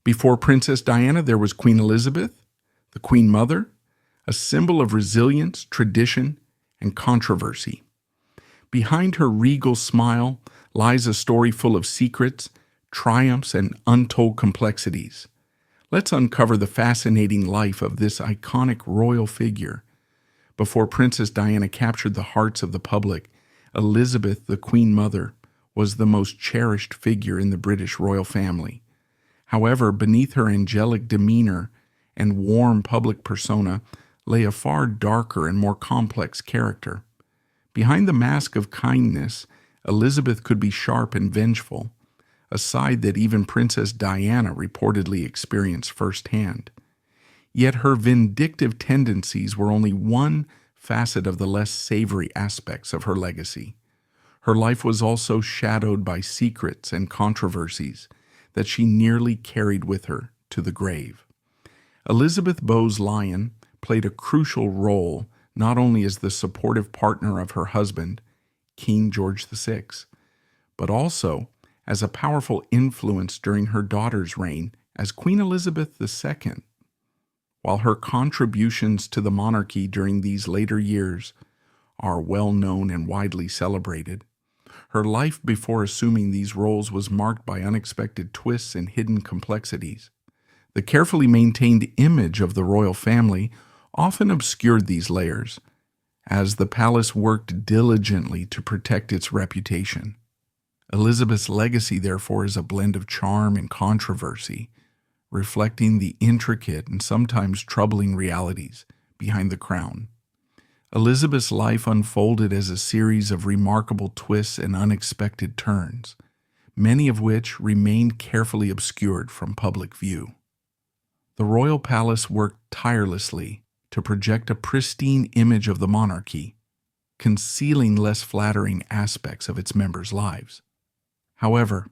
Before Princess Diana, there was Queen Elizabeth, the Queen Mother, a symbol of resilience, tradition, and controversy. Behind her regal smile lies a story full of secrets, triumphs, and untold complexities. Let's uncover the fascinating life of this iconic royal figure. Before Princess Diana captured the hearts of the public, Elizabeth, the Queen Mother, was the most cherished figure in the British royal family. However, beneath her angelic demeanor and warm public persona lay a far darker and more complex character. Behind the mask of kindness, Elizabeth could be sharp and vengeful, a side that even Princess Diana reportedly experienced firsthand. Yet her vindictive tendencies were only one facet of the less savory aspects of her legacy. Her life was also shadowed by secrets and controversies that she nearly carried with her to the grave. Elizabeth Bowes-Lyon played a crucial role not only as the supportive partner of her husband, King George VI, but also as a powerful influence during her daughter's reign as Queen Elizabeth II. While her contributions to the monarchy during these later years are well known and widely celebrated, her life before assuming these roles was marked by unexpected twists and hidden complexities. The carefully maintained image of the royal family often obscured these layers, as the palace worked diligently to protect its reputation. Elizabeth's legacy, therefore, is a blend of charm and controversy, reflecting the intricate and sometimes troubling realities behind the crown. Elizabeth's life unfolded as a series of remarkable twists and unexpected turns, many of which remained carefully obscured from public view. The royal palace worked tirelessly to project a pristine image of the monarchy, concealing less flattering aspects of its members' lives. However,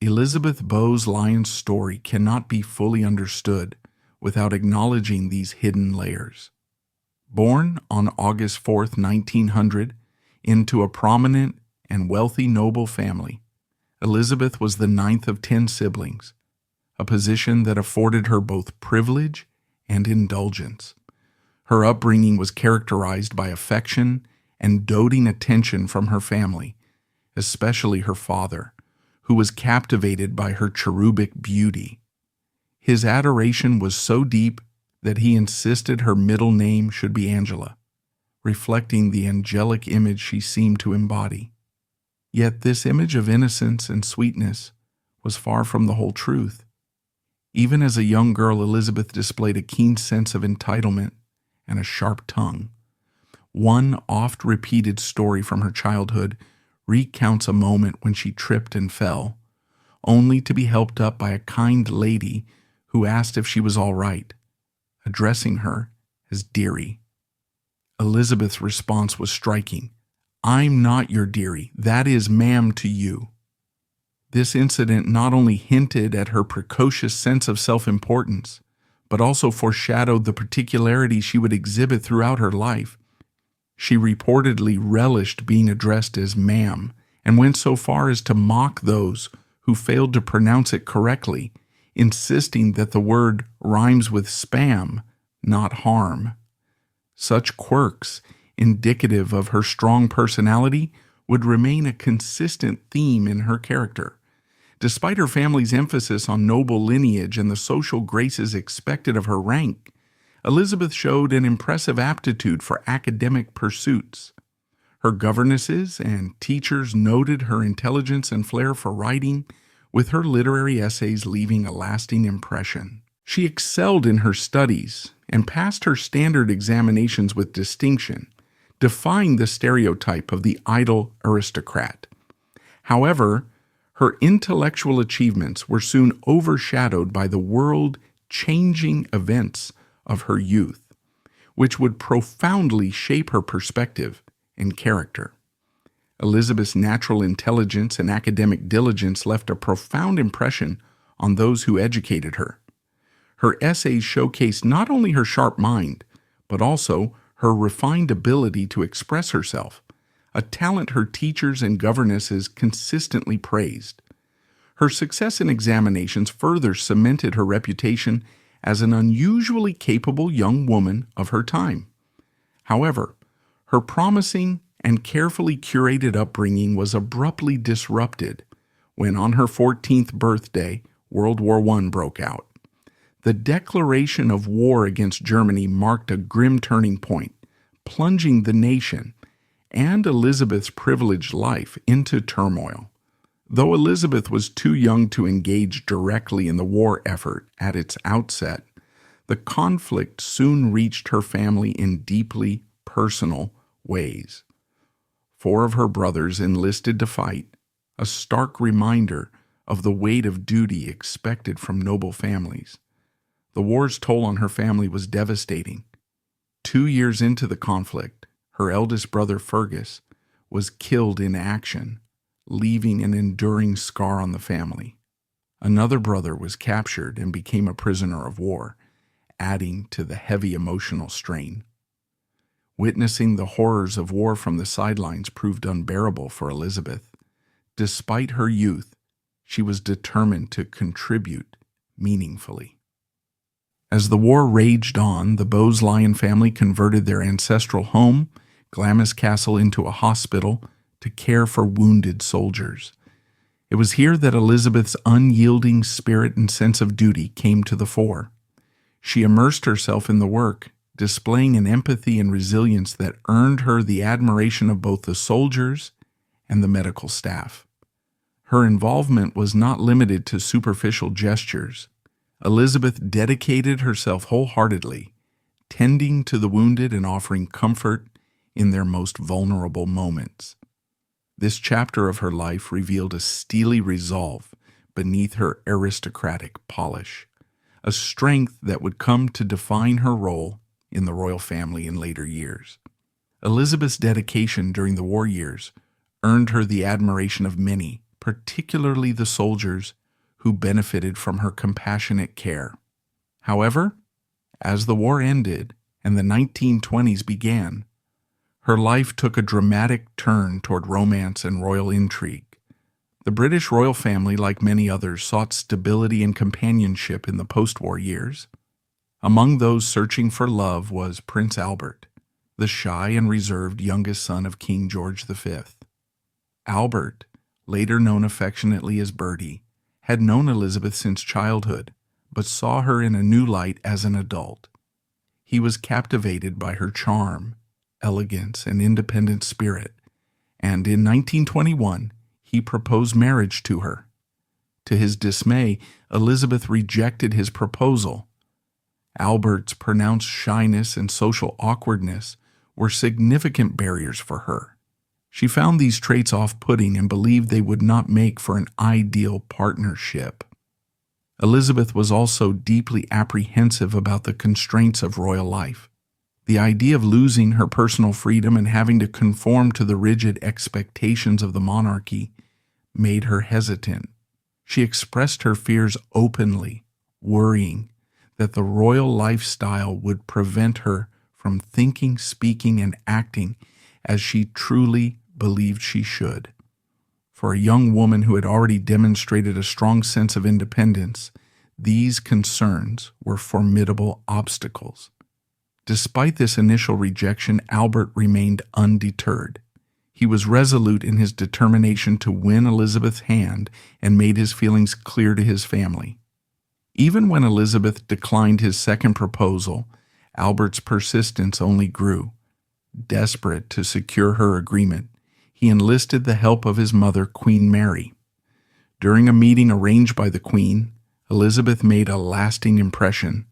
Elizabeth Bowes-Lyon's story cannot be fully understood without acknowledging these hidden layers. Born on August 4, 1900, into a prominent and wealthy noble family, Elizabeth was the ninth of 10 siblings, a position that afforded her both privilege and indulgence. Her upbringing was characterized by affection and doting attention from her family, especially her father, who was captivated by her cherubic beauty. His adoration was so deep that he insisted her middle name should be Angela, reflecting the angelic image she seemed to embody. Yet this image of innocence and sweetness was far from the whole truth. Even as a young girl, Elizabeth displayed a keen sense of entitlement and a sharp tongue. One oft-repeated story from her childhood recounts a moment when she tripped and fell, only to be helped up by a kind lady who asked if she was all right, addressing her as dearie. Elizabeth's response was striking. "I'm not your dearie. That is ma'am to you." This incident not only hinted at her precocious sense of self-importance, but also foreshadowed the particularity she would exhibit throughout her life. She reportedly relished being addressed as ma'am and went so far as to mock those who failed to pronounce it correctly, insisting that the word rhymes with spam, not harm. Such quirks, indicative of her strong personality, would remain a consistent theme in her character. Despite her family's emphasis on noble lineage and the social graces expected of her rank, Elizabeth showed an impressive aptitude for academic pursuits. Her governesses and teachers noted her intelligence and flair for writing, with her literary essays leaving a lasting impression. She excelled in her studies and passed her standard examinations with distinction, defying the stereotype of the idle aristocrat. However, her intellectual achievements were soon overshadowed by the world-changing events of her youth, which would profoundly shape her perspective and character. Elizabeth's natural intelligence and academic diligence left a profound impression on those who educated her. Her essays showcased not only her sharp mind, but also her refined ability to express herself, a talent her teachers and governesses consistently praised. Her success in examinations further cemented her reputation as an unusually capable young woman of her time. However, her promising and carefully curated upbringing was abruptly disrupted when, on her 14th birthday, World War I broke out. The declaration of war against Germany marked a grim turning point, plunging the nation and Elizabeth's privileged life into turmoil. Though Elizabeth was too young to engage directly in the war effort at its outset, the conflict soon reached her family in deeply personal ways. 4 of her brothers enlisted to fight, a stark reminder of the weight of duty expected from noble families. The war's toll on her family was devastating. 2 years into the conflict, her eldest brother Fergus was killed in action, leaving an enduring scar on the family. Another brother was captured and became a prisoner of war, adding to the heavy emotional strain. Witnessing the horrors of war from the sidelines proved unbearable for Elizabeth. Despite her youth, she was determined to contribute meaningfully. As the war raged on, the Bowes-Lyon family converted their ancestral home, Glamis Castle, into a hospital to care for wounded soldiers. It was here that Elizabeth's unyielding spirit and sense of duty came to the fore. She immersed herself in the work, displaying an empathy and resilience that earned her the admiration of both the soldiers and the medical staff. Her involvement was not limited to superficial gestures. Elizabeth dedicated herself wholeheartedly, tending to the wounded and offering comfort in their most vulnerable moments. This chapter of her life revealed a steely resolve beneath her aristocratic polish, a strength that would come to define her role in the royal family in later years. Elizabeth's dedication during the war years earned her the admiration of many, particularly the soldiers who benefited from her compassionate care. However, as the war ended and the 1920s began, her life took a dramatic turn toward romance and royal intrigue. The British royal family, like many others, sought stability and companionship in the post-war years. Among those searching for love was Prince Albert, the shy and reserved youngest son of King George V. Albert, later known affectionately as Bertie, had known Elizabeth since childhood, but saw her in a new light as an adult. He was captivated by her charm, elegance, and independent spirit, and in 1921 he proposed marriage to her. To his dismay, Elizabeth rejected his proposal. Albert's pronounced shyness and social awkwardness were significant barriers for her. She found these traits off-putting and believed they would not make for an ideal partnership. Elizabeth was also deeply apprehensive about the constraints of royal life. The idea of losing her personal freedom and having to conform to the rigid expectations of the monarchy made her hesitant. She expressed her fears openly, worrying that the royal lifestyle would prevent her from thinking, speaking, and acting as she truly believed she should. For a young woman who had already demonstrated a strong sense of independence, these concerns were formidable obstacles. Despite this initial rejection, Albert remained undeterred. He was resolute in his determination to win Elizabeth's hand and made his feelings clear to his family. Even when Elizabeth declined his second proposal, Albert's persistence only grew. Desperate to secure her agreement, he enlisted the help of his mother, Queen Mary. During a meeting arranged by the Queen, Elizabeth made a lasting impression,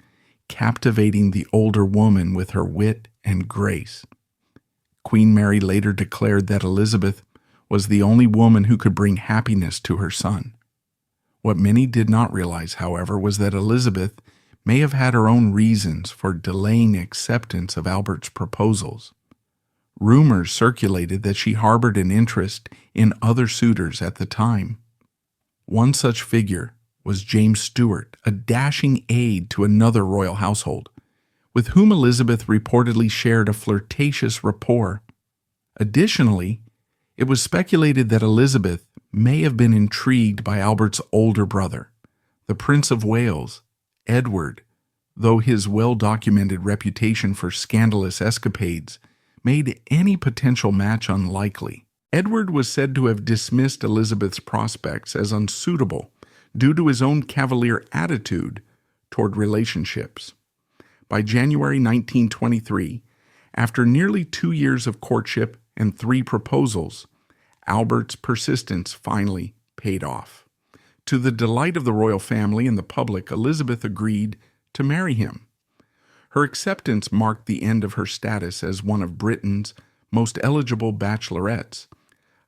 captivating the older woman with her wit and grace. Queen Mary later declared that Elizabeth was the only woman who could bring happiness to her son. What many did not realize, however, was that Elizabeth may have had her own reasons for delaying acceptance of Albert's proposals. Rumors circulated that she harbored an interest in other suitors at the time. One such figure was James Stuart, a dashing aide to another royal household, with whom Elizabeth reportedly shared a flirtatious rapport. Additionally, It was speculated that Elizabeth may have been intrigued by Albert's older brother, the Prince of Wales, Edward, though his well-documented reputation for scandalous escapades made any potential match unlikely. Edward was said to have dismissed Elizabeth's prospects as unsuitable due to his own cavalier attitude toward relationships. By January 1923, after nearly 2 years of courtship and 3 proposals, Albert's persistence finally paid off. To the delight of the royal family and the public, Elizabeth agreed to marry him. Her acceptance marked the end of her status as one of Britain's most eligible bachelorettes,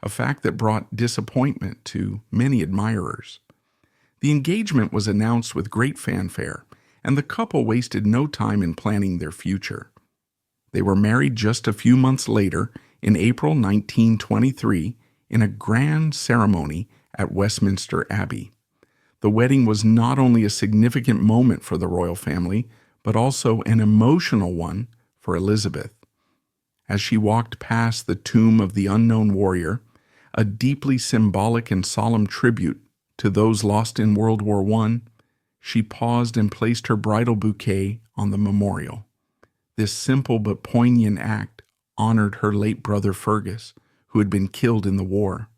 a fact that brought disappointment to many admirers. The engagement was announced with great fanfare, and the couple wasted no time in planning their future. They were married just a few months later, in April 1923, in a grand ceremony at Westminster Abbey. The wedding was not only a significant moment for the royal family, but also an emotional one for Elizabeth. As she walked past the tomb of the unknown warrior, a deeply symbolic and solemn tribute to those lost in World War I, she paused and placed her bridal bouquet on the memorial. This simple but poignant act honored her late brother Fergus, who had been killed in the war.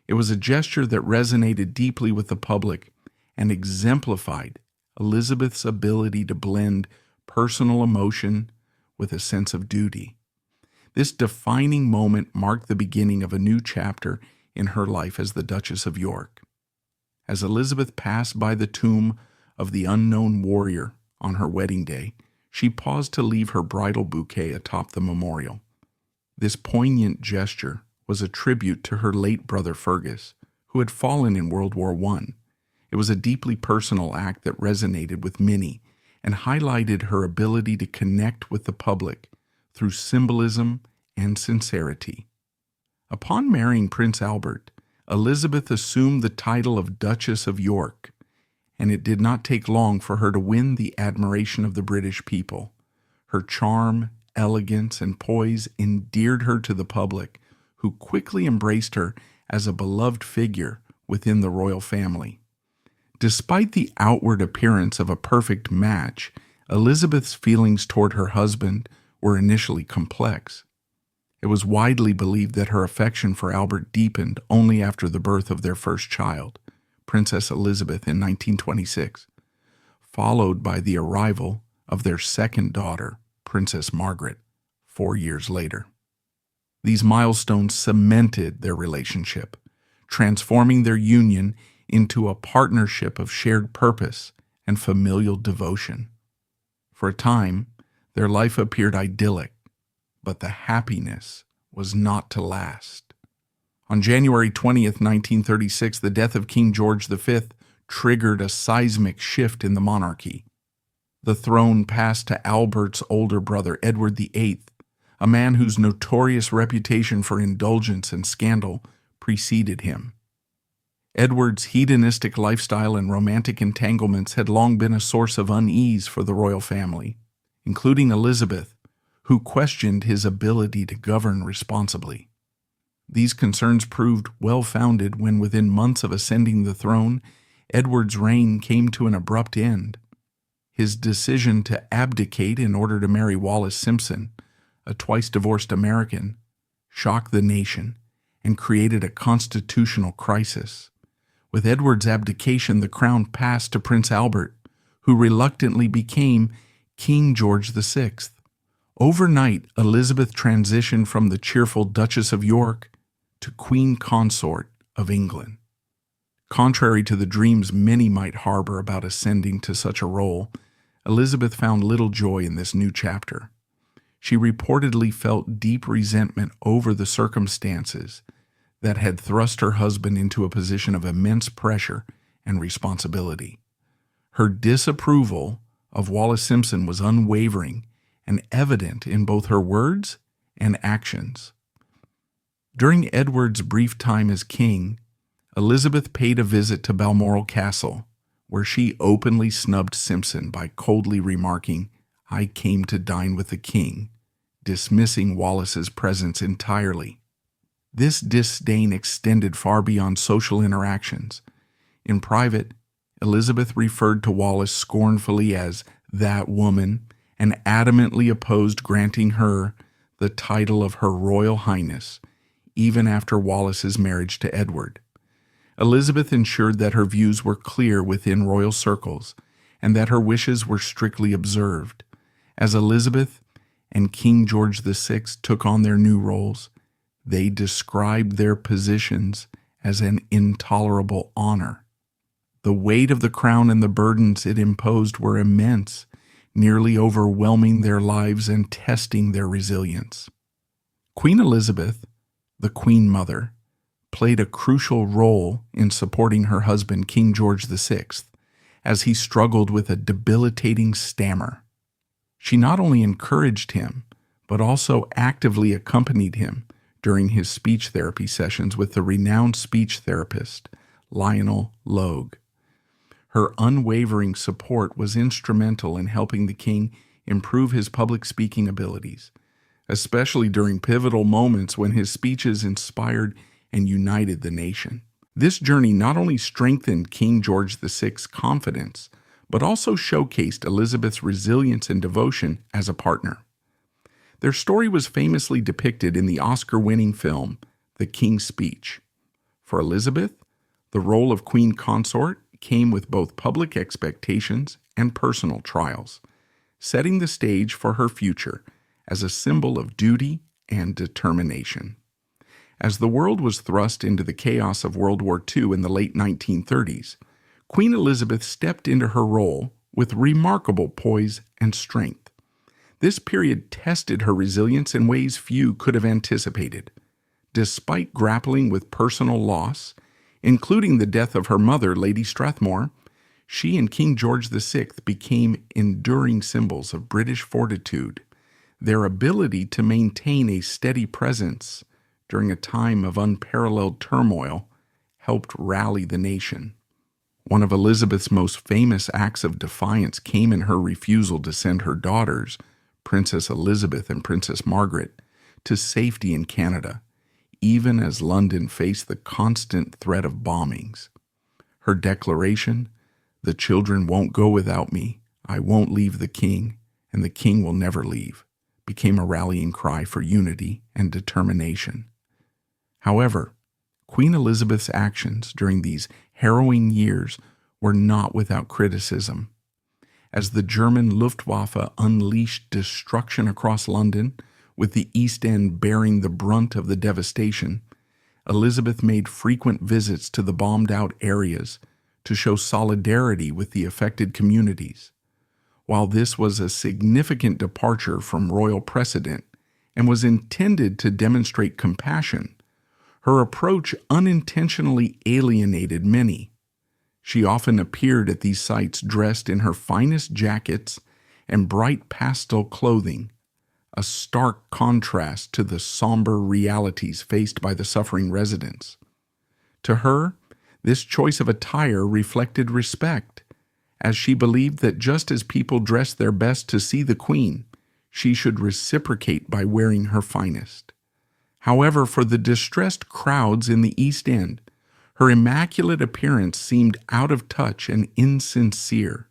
It was a gesture that resonated deeply with the public and exemplified Elizabeth's ability to blend personal emotion with a sense of duty. This defining moment marked the beginning of a new chapter in her life as the Duchess of York. As Elizabeth passed by the tomb of the unknown warrior on her wedding day, she paused to leave her bridal bouquet atop the memorial. This poignant gesture was a tribute to her late brother Fergus, who had fallen in World War I. It was a deeply personal act that resonated with many and highlighted her ability to connect with the public through symbolism and sincerity. Upon marrying Prince Albert, Elizabeth assumed the title of Duchess of York, and it did not take long for her to win the admiration of the British people. Her charm, elegance, and poise endeared her to the public, who quickly embraced her as a beloved figure within the royal family. Despite the outward appearance of a perfect match, Elizabeth's feelings toward her husband were initially complex. It was widely believed that her affection for Albert deepened only after the birth of their first child, Princess Elizabeth, in 1926, followed by the arrival of their second daughter, Princess Margaret, 4 years later. These milestones cemented their relationship, transforming their union into a partnership of shared purpose and familial devotion. For a time, their life appeared idyllic, but the happiness was not to last. On January 20th, 1936, the death of King George V triggered a seismic shift in the monarchy. The throne passed to Albert's older brother, Edward VIII, a man whose notorious reputation for indulgence and scandal preceded him. Edward's hedonistic lifestyle and romantic entanglements had long been a source of unease for the royal family, including Elizabeth, who questioned his ability to govern responsibly. These concerns proved well-founded when, within months of ascending the throne, Edward's reign came to an abrupt end. His decision to abdicate in order to marry Wallis Simpson, a twice-divorced American, shocked the nation and created a constitutional crisis. With Edward's abdication, the crown passed to Prince Albert, who reluctantly became King George VI. Overnight, Elizabeth transitioned from the cheerful Duchess of York to Queen Consort of England. Contrary to the dreams many might harbor about ascending to such a role, Elizabeth found little joy in this new chapter. She reportedly felt deep resentment over the circumstances that had thrust her husband into a position of immense pressure and responsibility. Her disapproval of Wallis Simpson was unwavering and evident in both her words and actions. During Edward's brief time as king, Elizabeth paid a visit to Balmoral Castle, where she openly snubbed Simpson by coldly remarking, "I came to dine with the king," dismissing Wallis's presence entirely. This disdain extended far beyond social interactions. In private, Elizabeth referred to Wallis scornfully as "that woman" and adamantly opposed granting her the title of Her Royal Highness, even after Wallis's marriage to Edward. Elizabeth ensured that her views were clear within royal circles and that her wishes were strictly observed. As Elizabeth and King George VI took on their new roles, they described their positions as an intolerable honor. The weight of the crown and the burdens it imposed were immense, nearly overwhelming their lives and testing their resilience. Queen Elizabeth, the Queen Mother, played a crucial role in supporting her husband, King George VI, as he struggled with a debilitating stammer. She not only encouraged him, but also actively accompanied him during his speech therapy sessions with the renowned speech therapist, Lionel Logue. Her unwavering support was instrumental in helping the king improve his public speaking abilities, especially during pivotal moments when his speeches inspired and united the nation. This journey not only strengthened King George VI's confidence, but also showcased Elizabeth's resilience and devotion as a partner. Their story was famously depicted in the Oscar-winning film, The King's Speech. For Elizabeth, the role of Queen Consort came with both public expectations and personal trials, setting the stage for her future as a symbol of duty and determination. As the world was thrust into the chaos of World War II in the late 1930s, Queen Elizabeth stepped into her role with remarkable poise and strength. This period tested her resilience in ways few could have anticipated. Despite grappling with personal loss, including the death of her mother, Lady Strathmore, she and King George VI became enduring symbols of British fortitude. Their ability to maintain a steady presence during a time of unparalleled turmoil helped rally the nation. One of Elizabeth's most famous acts of defiance came in her refusal to send her daughters, Princess Elizabeth and Princess Margaret, to safety in Canada, even as London faced the constant threat of bombings. Her declaration, "The children won't go without me, I won't leave the king, and the king will never leave," became a rallying cry for unity and determination. However, Queen Elizabeth's actions during these harrowing years were not without criticism. As the German Luftwaffe unleashed destruction across London, with the East End bearing the brunt of the devastation, Elizabeth made frequent visits to the bombed-out areas to show solidarity with the affected communities. While this was a significant departure from royal precedent and was intended to demonstrate compassion, her approach unintentionally alienated many. She often appeared at these sites dressed in her finest jackets and bright pastel clothing, a stark contrast to the somber realities faced by the suffering residents. To her, this choice of attire reflected respect, as she believed that just as people dressed their best to see the Queen, she should reciprocate by wearing her finest. However, for the distressed crowds in the East End, her immaculate appearance seemed out of touch and insincere.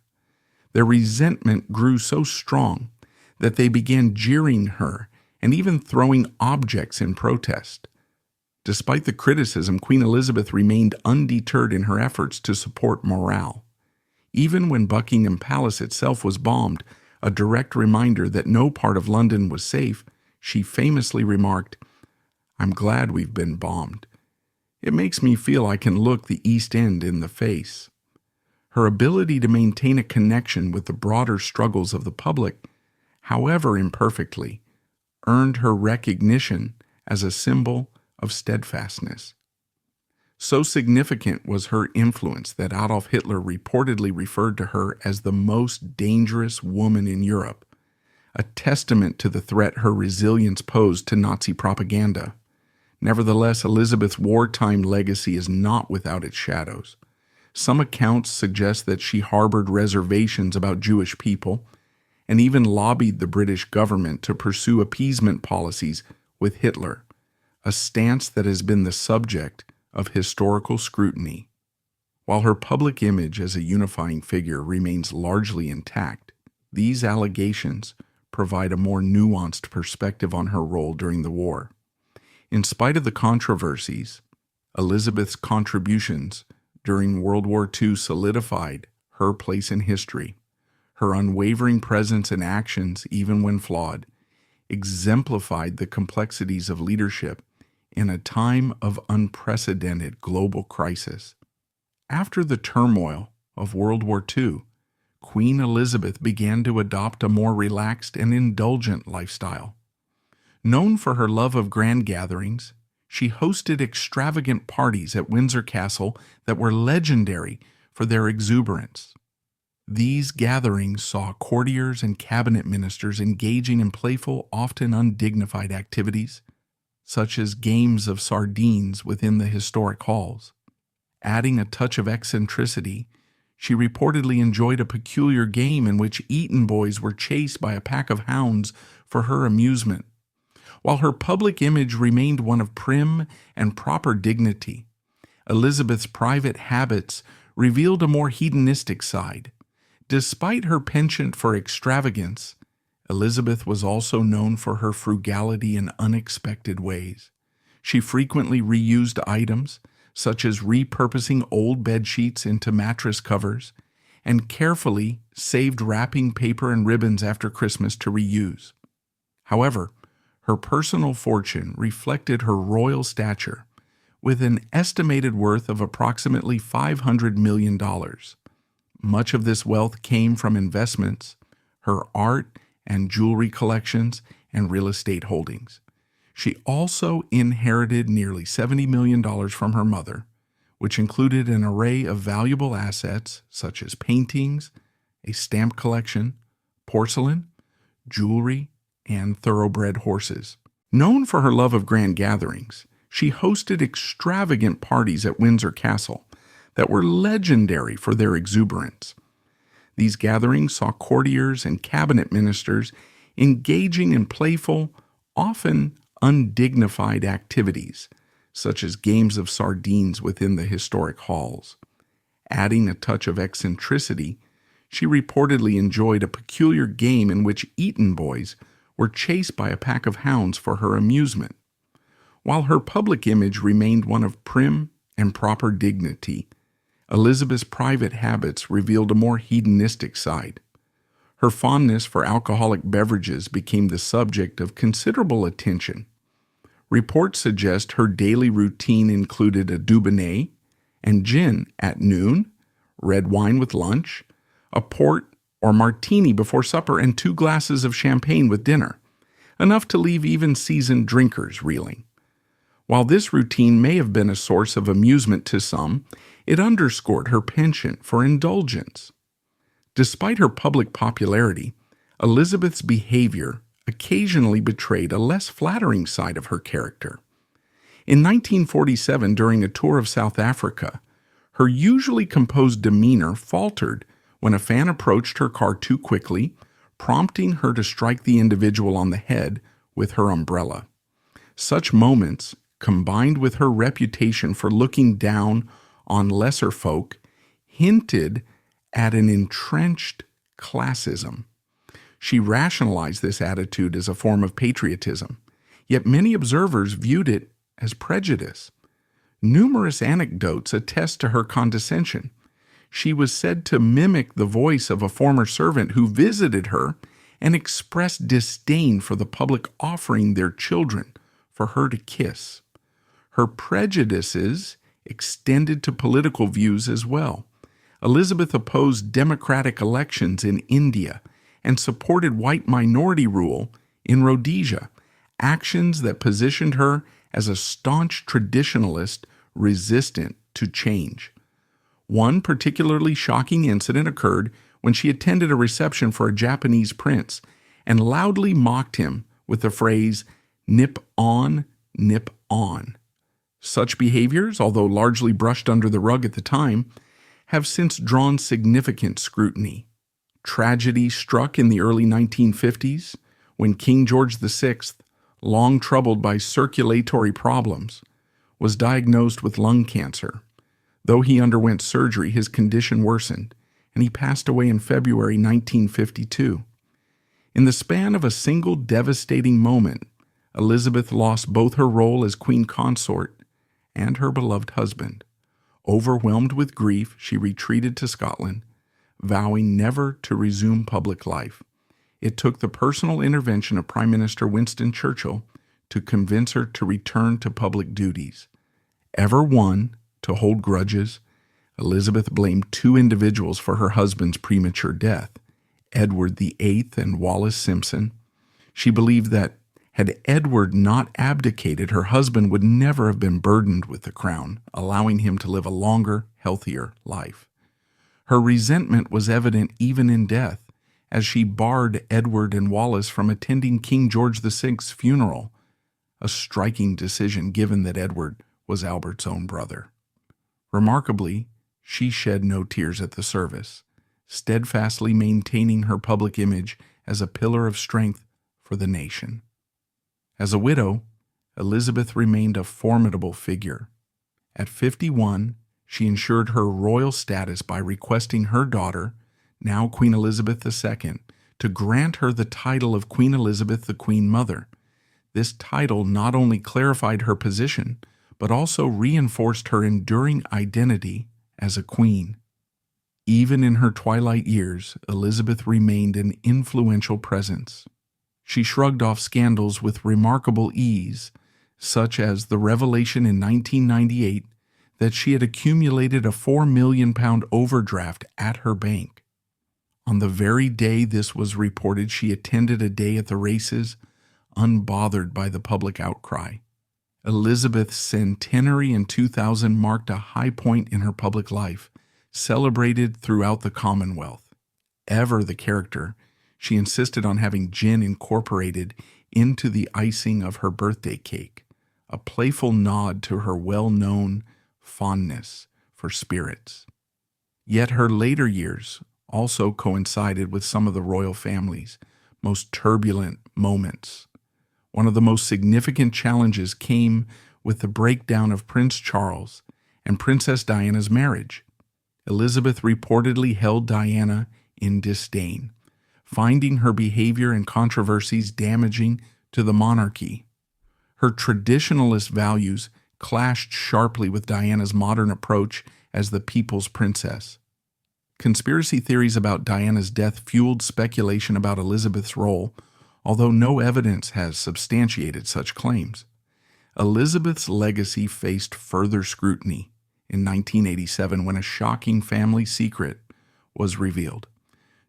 Their resentment grew so strong that they began jeering her and even throwing objects in protest. Despite the criticism, Queen Elizabeth remained undeterred in her efforts to support morale. Even when Buckingham Palace itself was bombed, a direct reminder that no part of London was safe, she famously remarked, "I'm glad we've been bombed. It makes me feel I can look the East End in the face." Her ability to maintain a connection with the broader struggles of the public, however imperfectly, earned her recognition as a symbol of steadfastness. So significant was her influence that Adolf Hitler reportedly referred to her as the most dangerous woman in Europe, a testament to the threat her resilience posed to Nazi propaganda. Nevertheless, Elizabeth's wartime legacy is not without its shadows. Some accounts suggest that she harbored reservations about Jewish people and even lobbied the British government to pursue appeasement policies with Hitler, a stance that has been the subject of historical scrutiny. While her public image as a unifying figure remains largely intact, these allegations provide a more nuanced perspective on her role during the war. In spite of the controversies, Elizabeth's contributions during World War II solidified her place in history. Her unwavering presence and actions, even when flawed, exemplified the complexities of leadership in a time of unprecedented global crisis. After the turmoil of World War II, Queen Elizabeth began to adopt a more relaxed and indulgent lifestyle. Known for her love of grand gatherings, she hosted extravagant parties at Windsor Castle that were legendary for their exuberance. These gatherings saw courtiers and cabinet ministers engaging in playful, often undignified activities, such as games of sardines within the historic halls. Adding a touch of eccentricity, she reportedly enjoyed a peculiar game in which Eton boys were chased by a pack of hounds for her amusement. While her public image remained one of prim and proper dignity, Elizabeth's private habits revealed a more hedonistic side. Despite her penchant for extravagance, Elizabeth was also known for her frugality in unexpected ways. She frequently reused items, such as repurposing old bed sheets into mattress covers, and carefully saved wrapping paper and ribbons after Christmas to reuse. However, her personal fortune reflected her royal stature, with an estimated worth of approximately $500 million. Much of this wealth came from investments, her art and jewelry collections, and real estate holdings. She also inherited nearly $70 million from her mother, which included an array of valuable assets such as paintings, a stamp collection, porcelain, jewelry, and thoroughbred horses. Known for her love of grand gatherings, she hosted extravagant parties at Windsor Castle that were legendary for their exuberance. These gatherings saw courtiers and cabinet ministers engaging in playful, often undignified activities, such as games of sardines within the historic halls. Adding a touch of eccentricity, she reportedly enjoyed a peculiar game in which Eton boys were chased by a pack of hounds for her amusement. While her public image remained one of prim and proper dignity, Elizabeth's private habits revealed a more hedonistic side. Her fondness for alcoholic beverages became the subject of considerable attention. Reports suggest her daily routine included a Dubonnet and gin at noon, red wine with lunch, a port or martini before supper, and 2 glasses of champagne with dinner, enough to leave even seasoned drinkers reeling. While this routine may have been a source of amusement to some, it underscored her penchant for indulgence. Despite her public popularity, Elizabeth's behavior occasionally betrayed a less flattering side of her character. In 1947, during a tour of South Africa, her usually composed demeanor faltered when a fan approached her car too quickly, prompting her to strike the individual on the head with her umbrella. Such moments, combined with her reputation for looking down on lesser folk, hinted at an entrenched classism. She rationalized this attitude as a form of patriotism, yet many observers viewed it as prejudice. Numerous anecdotes attest to her condescension. She was said to mimic the voice of a former servant who visited her and expressed disdain for the public offering their children for her to kiss. Her prejudices extended to political views as well. Elizabeth opposed democratic elections in India and supported white minority rule in Rhodesia, actions that positioned her as a staunch traditionalist resistant to change. One particularly shocking incident occurred when she attended a reception for a Japanese prince and loudly mocked him with the phrase, "Nip on, nip on." Such behaviors, although largely brushed under the rug at the time, have since drawn significant scrutiny. Tragedy struck in the early 1950s when King George VI long troubled by circulatory problems, was diagnosed with lung cancer. Though he underwent surgery, his condition worsened, and he passed away in February 1952. In the span of a single devastating moment, Elizabeth lost both her role as queen consort and her beloved husband. Overwhelmed with grief, she retreated to Scotland, vowing never to resume public life. It took the personal intervention of Prime Minister Winston Churchill to convince her to return to public duties. Ever one to hold grudges, Elizabeth blamed two individuals for her husband's premature death, Edward VIII and Wallis Simpson. She believed that had Edward not abdicated, her husband would never have been burdened with the crown, allowing him to live a longer, healthier life. Her resentment was evident even in death, as she barred Edward and Wallis from attending King George VI's funeral, a striking decision given that Edward was Albert's own brother. Remarkably, she shed no tears at the service, steadfastly maintaining her public image as a pillar of strength for the nation. As a widow, Elizabeth remained a formidable figure. At 51, she ensured her royal status by requesting her daughter, now Queen Elizabeth II, to grant her the title of Queen Elizabeth the Queen Mother. This title not only clarified her position, but also reinforced her enduring identity as a queen. Even in her twilight years, Elizabeth remained an influential presence. She shrugged off scandals with remarkable ease, such as the revelation in 1998 that she had accumulated a £4 million overdraft at her bank. On the very day this was reported, she attended a day at the races, unbothered by the public outcry. Elizabeth's centenary in 2000 marked a high point in her public life, celebrated throughout the Commonwealth. Ever the character, she insisted on having gin incorporated into the icing of her birthday cake, a playful nod to her well-known fondness for spirits. Yet her later years also coincided with some of the royal family's most turbulent moments. One of the most significant challenges came with the breakdown of Prince Charles and Princess Diana's marriage. Elizabeth reportedly held Diana in disdain, finding her behavior and controversies damaging to the monarchy. Her traditionalist values clashed sharply with Diana's modern approach as the people's princess. Conspiracy theories about Diana's death fueled speculation about Elizabeth's role, although no evidence has substantiated such claims. Elizabeth's legacy faced further scrutiny in 1987 when a shocking family secret was revealed.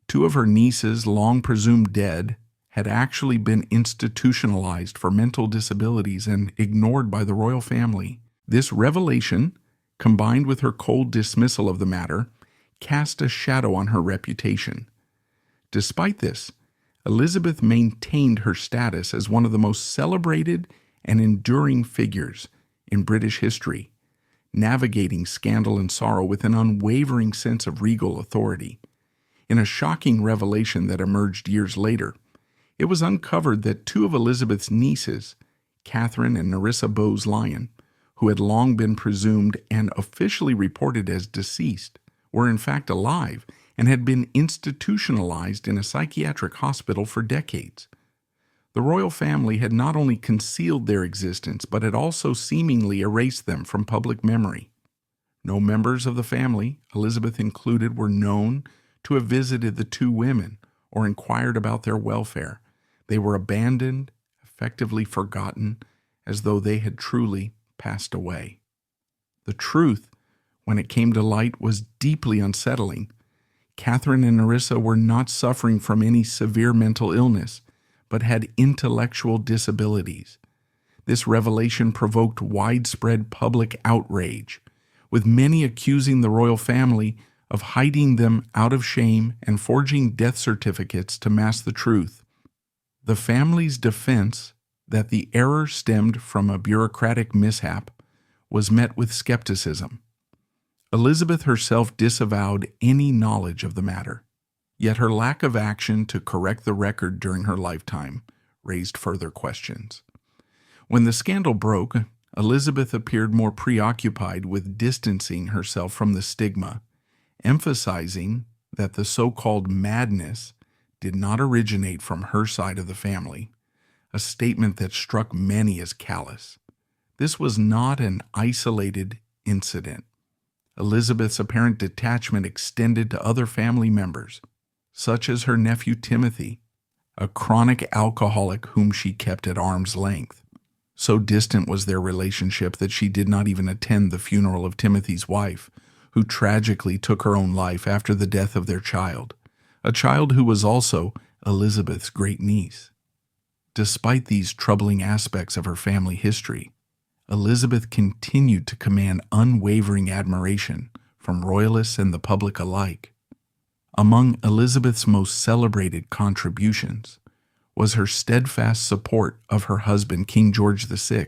Two of her nieces, long presumed dead, had actually been institutionalized for mental disabilities and ignored by the royal family. This revelation, combined with her cold dismissal of the matter, cast a shadow on her reputation. Despite this, Elizabeth maintained her status as one of the most celebrated and enduring figures in British history, navigating scandal and sorrow with an unwavering sense of regal authority. In a shocking revelation that emerged years later, it was uncovered that two of Elizabeth's nieces, Catherine and Nerissa Bowes-Lyon, who had long been presumed and officially reported as deceased, were in fact alive and had been institutionalized in a psychiatric hospital for decades. The royal family had not only concealed their existence, but had also seemingly erased them from public memory. No members of the family, Elizabeth included, were known to have visited the two women or inquired about their welfare. They were abandoned, effectively forgotten, as though they had truly passed away. The truth, when it came to light, was deeply unsettling. Catherine and Nerissa were not suffering from any severe mental illness, but had intellectual disabilities. This revelation provoked widespread public outrage, with many accusing the royal family of hiding them out of shame and forging death certificates to mask the truth. The family's defense that the error stemmed from a bureaucratic mishap was met with skepticism. Elizabeth herself disavowed any knowledge of the matter, yet her lack of action to correct the record during her lifetime raised further questions. When the scandal broke, Elizabeth appeared more preoccupied with distancing herself from the stigma, emphasizing that the so-called madness did not originate from her side of the family, a statement that struck many as callous. This was not an isolated incident. Elizabeth's apparent detachment extended to other family members, such as her nephew Timothy, a chronic alcoholic whom she kept at arm's length. So distant was their relationship that she did not even attend the funeral of Timothy's wife, who tragically took her own life after the death of their child, a child who was also Elizabeth's great niece. Despite these troubling aspects of her family history, Elizabeth continued to command unwavering admiration from royalists and the public alike. Among Elizabeth's most celebrated contributions was her steadfast support of her husband, King George VI,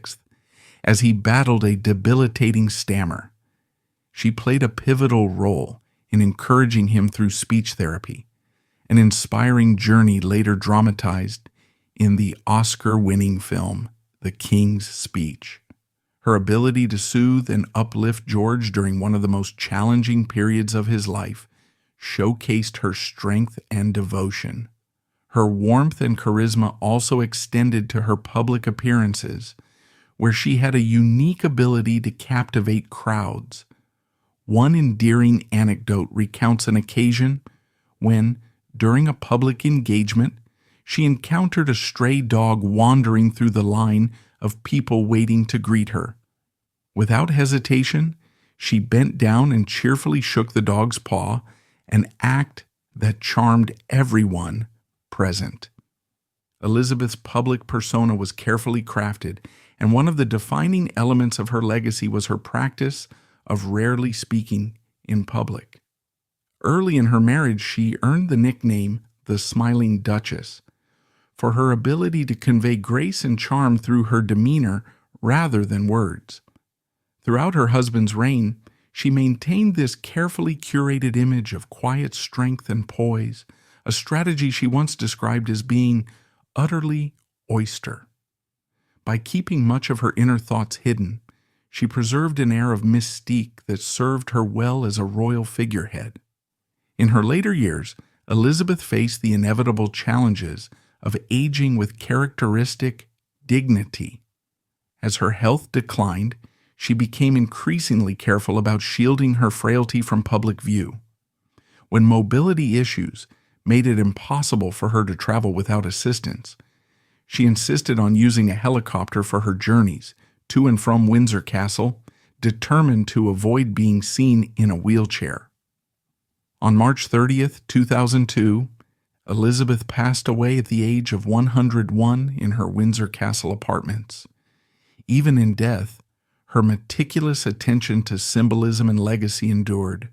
as he battled a debilitating stammer. She played a pivotal role in encouraging him through speech therapy, an inspiring journey later dramatized in the Oscar-winning film The King's Speech. Her ability to soothe and uplift George during one of the most challenging periods of his life showcased her strength and devotion. Her warmth and charisma also extended to her public appearances, where she had a unique ability to captivate crowds. One endearing anecdote recounts an occasion when, during a public engagement, she encountered a stray dog wandering through the line of people waiting to greet her. Without hesitation, she bent down and cheerfully shook the dog's paw, an act that charmed everyone present. Elizabeth's public persona was carefully crafted, and one of the defining elements of her legacy was her practice of rarely speaking in public. Early in her marriage, she earned the nickname the Smiling Duchess for her ability to convey grace and charm through her demeanor rather than words. Throughout her husband's reign, she maintained this carefully curated image of quiet strength and poise, a strategy she once described as being utterly oyster. By keeping much of her inner thoughts hidden, she preserved an air of mystique that served her well as a royal figurehead. In her later years, Elizabeth faced the inevitable challenges of aging with characteristic dignity. As her health declined, she became increasingly careful about shielding her frailty from public view. When mobility issues made it impossible for her to travel without assistance, she insisted on using a helicopter for her journeys to and from Windsor Castle, determined to avoid being seen in a wheelchair. On March 30th, 2002, Elizabeth passed away at the age of 101 in her Windsor Castle apartments. Even in death, her meticulous attention to symbolism and legacy endured.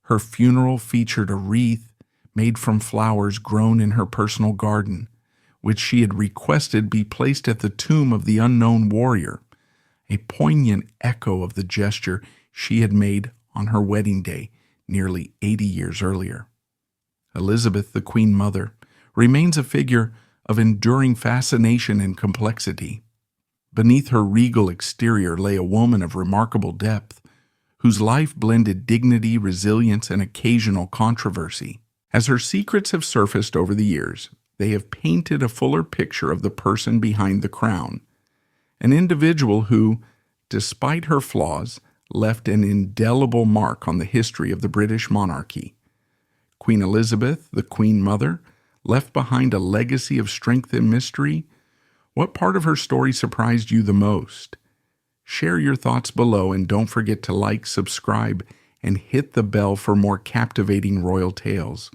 Her funeral featured a wreath made from flowers grown in her personal garden, which she had requested be placed at the tomb of the unknown warrior, a poignant echo of the gesture she had made on her wedding day nearly 80 years earlier. Elizabeth, the Queen Mother, remains a figure of enduring fascination and complexity. Beneath her regal exterior lay a woman of remarkable depth, whose life blended dignity, resilience, and occasional controversy. As her secrets have surfaced over the years, they have painted a fuller picture of the person behind the crown, an individual who, despite her flaws, left an indelible mark on the history of the British monarchy. Queen Elizabeth, the Queen Mother, left behind a legacy of strength and mystery. What part of her story surprised you the most? Share your thoughts below, and don't forget to like, subscribe, and hit the bell for more captivating royal tales.